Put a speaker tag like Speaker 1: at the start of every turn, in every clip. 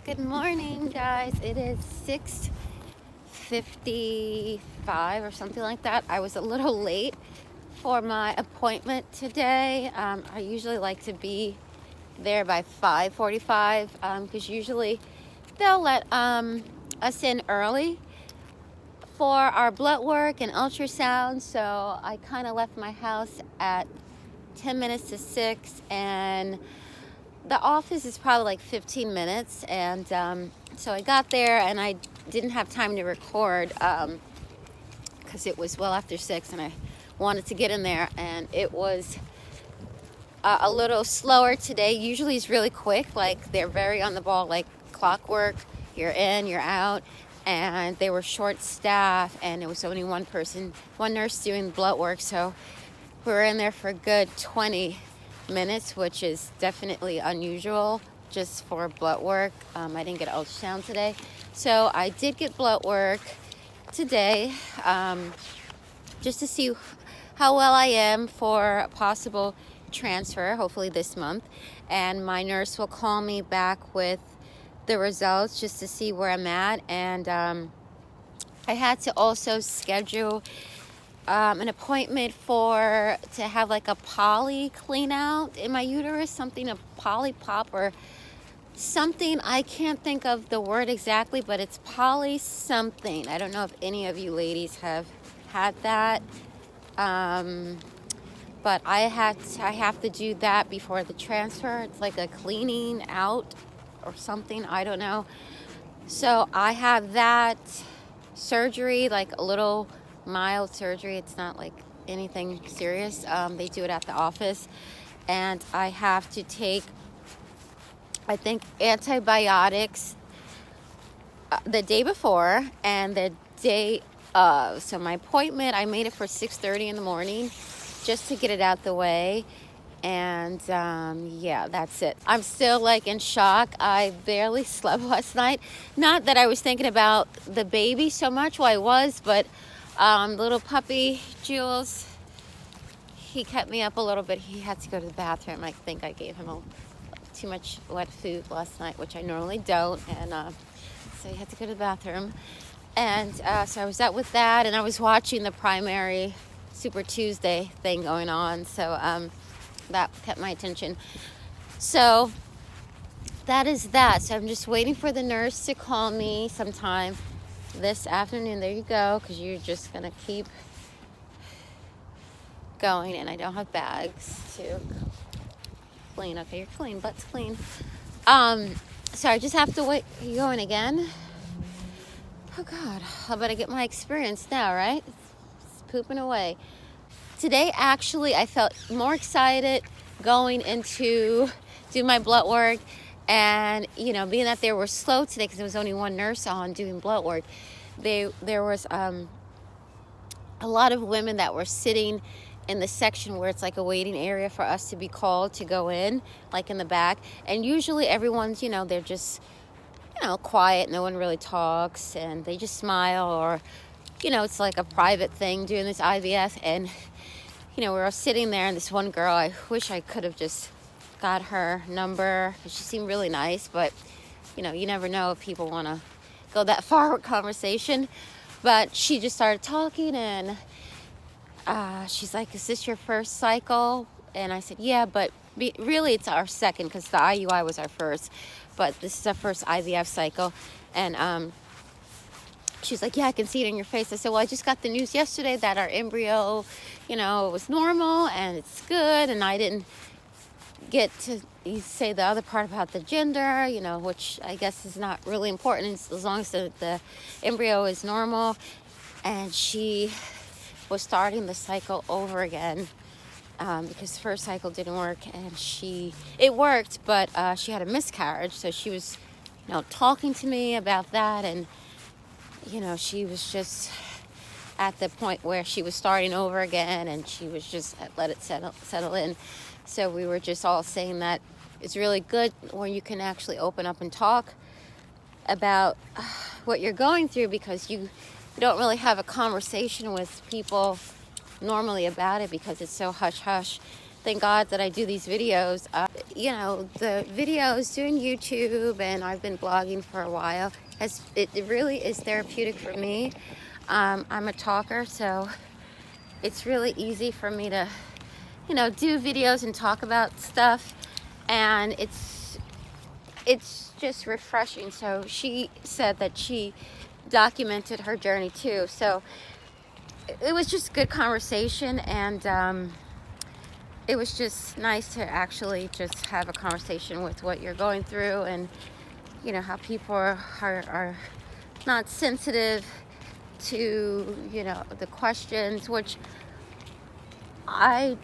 Speaker 1: Good morning, guys. It is 6:55 or something like that. I was a little late for my appointment today. I usually like to be there by 5:45 because usually they'll let us in early for our blood work and ultrasound. So I kind of left my house at 10 minutes to 6, and the office is probably like 15 minutes, and so I got there and I didn't have time to record because it was well after 6 and I wanted to get in there, and it was a little slower today. Usually it's really quick, like they're very on the ball, like clockwork. You're in, you're out, and they were short staff, and it was only one nurse doing blood work, so we were in there for a good 20 minutes, which is definitely unusual just for blood work. I didn't get ultrasound today, so I did get blood work today just to see how well I am for a possible transfer, hopefully this month. And my nurse will call me back with the results just to see where I'm at. And I had to also schedule an appointment to have like a poly clean out in my uterus, something, a poly pop or something. I can't think of the word exactly, but it's poly something. I don't know if any of you ladies have had that, but I have to do that before the transfer. It's like a cleaning out or something, I don't know. So I have that surgery, like a little mild surgery. It's not like anything serious. They do it at the office, and I have to take, I think, antibiotics the day before and the day of. So my appointment, I made it for 6:30 in the morning just to get it out the way. And yeah, that's it. I'm still like in shock. I barely slept last night. Not that I was thinking about the baby so much. Well, I was, but little puppy Jules, he kept me up a little bit. He had to go to the bathroom. I think I gave him too much wet food last night, which I normally don't, and so he had to go to the bathroom. And so I was out with that, and I was watching the primary Super Tuesday thing going on, so that kept my attention. So that is that. So I'm just waiting for the nurse to call me sometime this afternoon. There you go, because you're just gonna keep going, and I don't have bags to clean. Okay, you're clean, butt's clean. So I just have to wait. Are you going again? Oh God, I better get my experience now, right? It's pooping away. Today, actually, I felt more excited going into do my blood work. And, being that they were slow today because there was only one nurse on doing blood work, there was a lot of women that were sitting in the section where it's like a waiting area for us to be called to go in, like in the back. And usually everyone's, they're just, quiet. No one really talks, and they just smile, or, it's like a private thing doing this IVF. And, we were all sitting there, and this one girl, I wish I could have just got her number. She seemed really nice, but you never know if people want to go that far with conversation. But she just started talking, and she's like, "Is this your first cycle?" And I said, "Yeah, but really it's our second, because the IUI was our first, but this is our first IVF cycle." And she's like, "Yeah, I can see it in your face." I said, "Well, I just got the news yesterday that our embryo, was normal and it's good." And I didn't get to say the other part about the gender, which I guess is not really important as long as the embryo is normal. And she was starting the cycle over again because the first cycle didn't work, and it worked, but she had a miscarriage. So she was, talking to me about that, and she was just at the point where she was starting over again, and she was just let it settle in. So we were just all saying that it's really good when you can actually open up and talk about what you're going through, because you don't really have a conversation with people normally about it because it's so hush-hush. thank God that I do these videos. You know, the videos, doing YouTube, and I've been blogging for a while, it really is therapeutic for me. I'm a talker, so it's really easy for me to, you know, do videos and talk about stuff, and it's just refreshing. So she said that she documented her journey too, so it was just good conversation, and it was just nice to actually just have a conversation with what you're going through, and you know how people are not sensitive to, you know, the questions, which I'm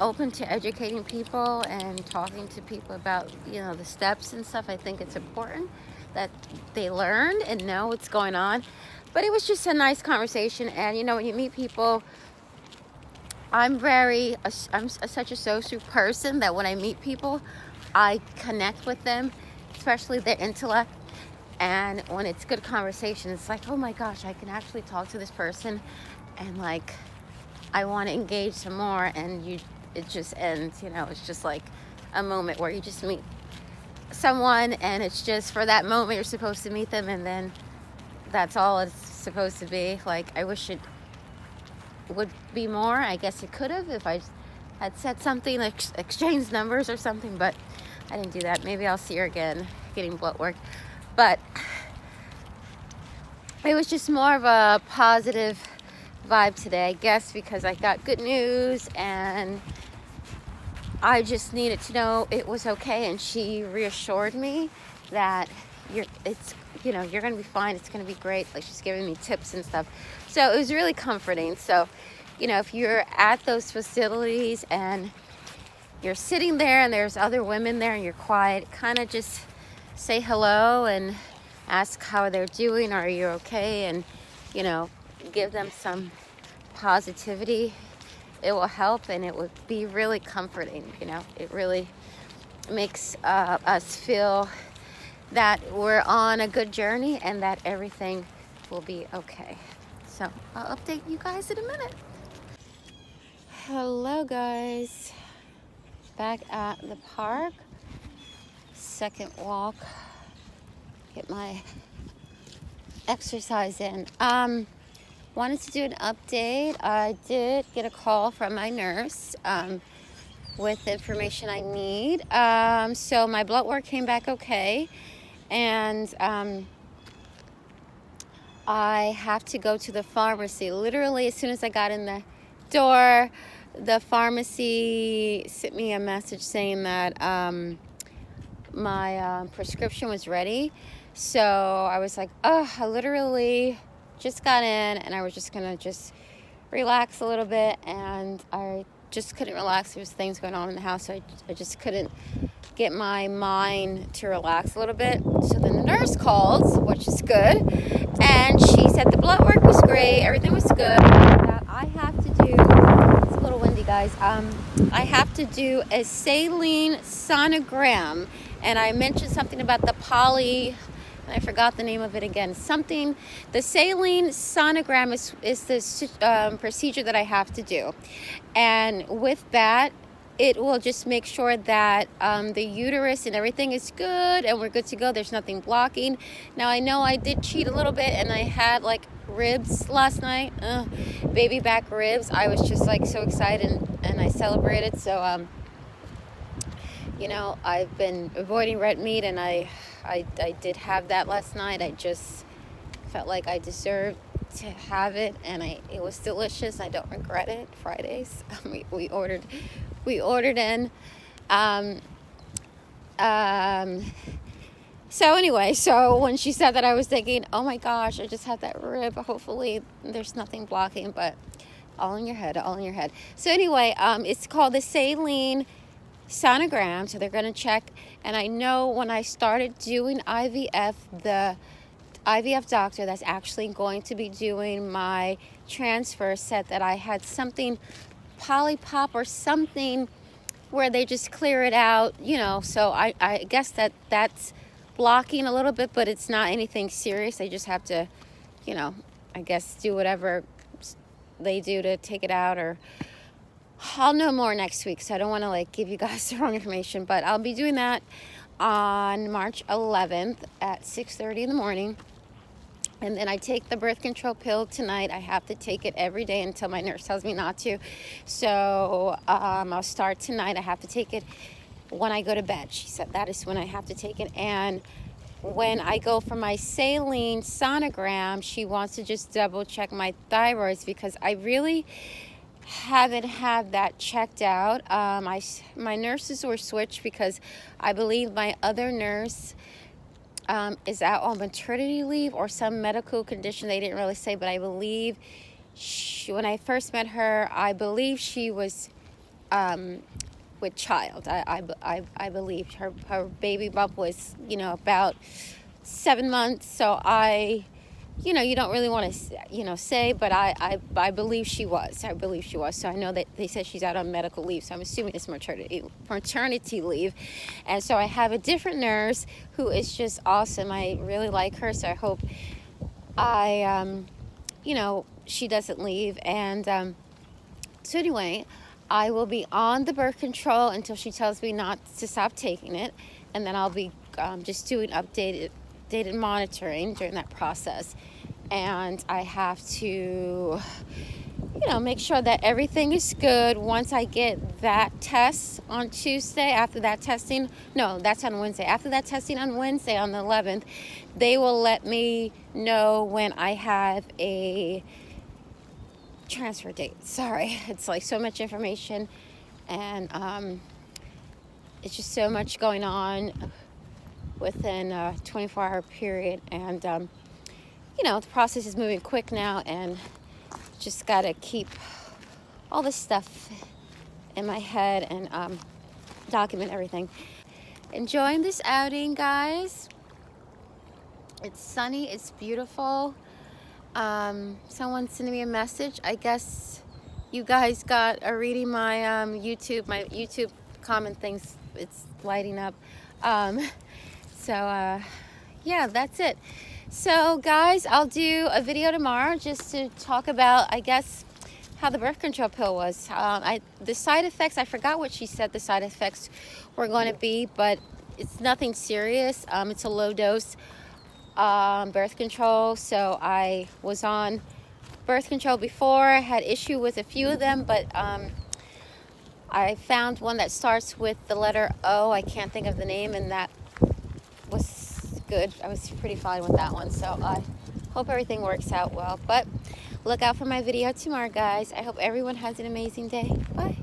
Speaker 1: open to educating people and talking to people about, you know, the steps and stuff. I think it's important that they learn and know what's going on. But it was just a nice conversation, and you know, when you meet people, I'm such a social person that when I meet people, I connect with them, especially their intellect. And when it's good conversation, it's like, oh my gosh, I can actually talk to this person, and like, I want to engage some more, and it just ends, you know, it's just like a moment where you just meet someone, and it's just for that moment you're supposed to meet them, and then that's all it's supposed to be. Like, I wish it would be more. I guess it could have if I had said something, like exchanged numbers or something, but I didn't do that. Maybe I'll see her again getting blood work. But it was just more of a positive vibe today, I guess, because I got good news, and I just needed to know it was okay. And she reassured me that you're going to be fine. It's going to be great. Like, she's giving me tips and stuff. So it was really comforting. So, you know, if you're at those facilities and you're sitting there and there's other women there and you're quiet, kind of just say hello and ask how they're doing. Are you okay? And, you know, give them some positivity. It will help, and it would be really comforting. You know, it really makes us feel that we're on a good journey and that everything will be okay. So I'll update you guys in a minute. Hello guys, back at the park, second walk, get my exercise in. Wanted to do an update. I did get a call from my nurse with the information I need. So my blood work came back okay, and I have to go to the pharmacy. Literally, as soon as I got in the door, the pharmacy sent me a message saying that my prescription was ready. So I was like, oh, I literally just got in, and I was just gonna just relax a little bit, and I just couldn't relax. There was things going on in the house, so I just couldn't get my mind to relax a little bit. So then the nurse called, which is good, and she said the blood work was great, everything was good. That I have to do, it's a little windy guys, I have to do a saline sonogram, and I mentioned something about the I forgot the name of it again. The saline sonogram is the procedure that I have to do. And with that, it will just make sure that the uterus and everything is good, and we're good to go. There's nothing blocking. Now, I know I did cheat a little bit, and I had like ribs last night, baby back ribs. I was just like so excited, and I celebrated. So, you know, I've been avoiding red meat, and I did have that last night. I just felt like I deserved to have it, and it was delicious. I don't regret it. Fridays, we ordered in. So anyway, so when she said that, I was thinking, oh my gosh, I just had that rib. Hopefully there's nothing blocking, but all in your head. So anyway, it's called the saline sonogram, so they're going to check. And I know when I started doing IVF, the IVF doctor that's actually going to be doing my transfer said that I had something polypop or something where they just clear it out, you know. So I guess that's blocking a little bit, but it's not anything serious. They just have to, you know, I guess do whatever they do to take it out, or I'll know more next week, so I don't want to like give you guys the wrong information, but I'll be doing that on March 11th at 6:30 in the morning. And then I take the birth control pill tonight. I have to take it every day until my nurse tells me not to. So I'll start tonight. I have to take it when I go to bed. She said that is when I have to take it. And when I go for my saline sonogram, she wants to just double check my thyroids because I really haven't had that checked out. My nurses were switched because I believe my other nurse is out on maternity leave or some medical condition. They didn't really say, but I believe when I first met her, I believe she was with child. I believe her baby bump was, about 7 months. So you don't really want to, say, but I believe she was. I believe she was. So I know that they said she's out on medical leave. So I'm assuming it's maternity leave. And so I have a different nurse who is just awesome. I really like her. So I hope she doesn't leave. And so anyway, I will be on the birth control until she tells me not to stop taking it. And then I'll be just doing updated monitoring during that process. And I have to make sure that everything is good. Once I get that test on Tuesday, after that testing, no, that's on Wednesday. After that testing on Wednesday, on the 11th, they will let me know when I have a transfer date. Sorry, it's like so much information, and it's just so much going on within a 24-hour period, and the process is moving quick now, and just gotta keep all this stuff in my head and document everything. Enjoying this outing, guys. It's sunny, it's beautiful. Someone sent me a message. I guess you guys are reading my YouTube comment things. It's lighting up. Yeah, that's it. So guys, I'll do a video tomorrow just to talk about, I guess, how the birth control pill was. The side effects, I forgot what she said the side effects were going to be, but it's nothing serious. It's a low dose birth control. So I was on birth control before. I had issue with a few of them, but I found one that starts with the letter O. I can't think of the name, and that was good. I was pretty fine with that one. So I hope everything works out well. But look out for my video tomorrow, guys. I hope everyone has an amazing day. Bye.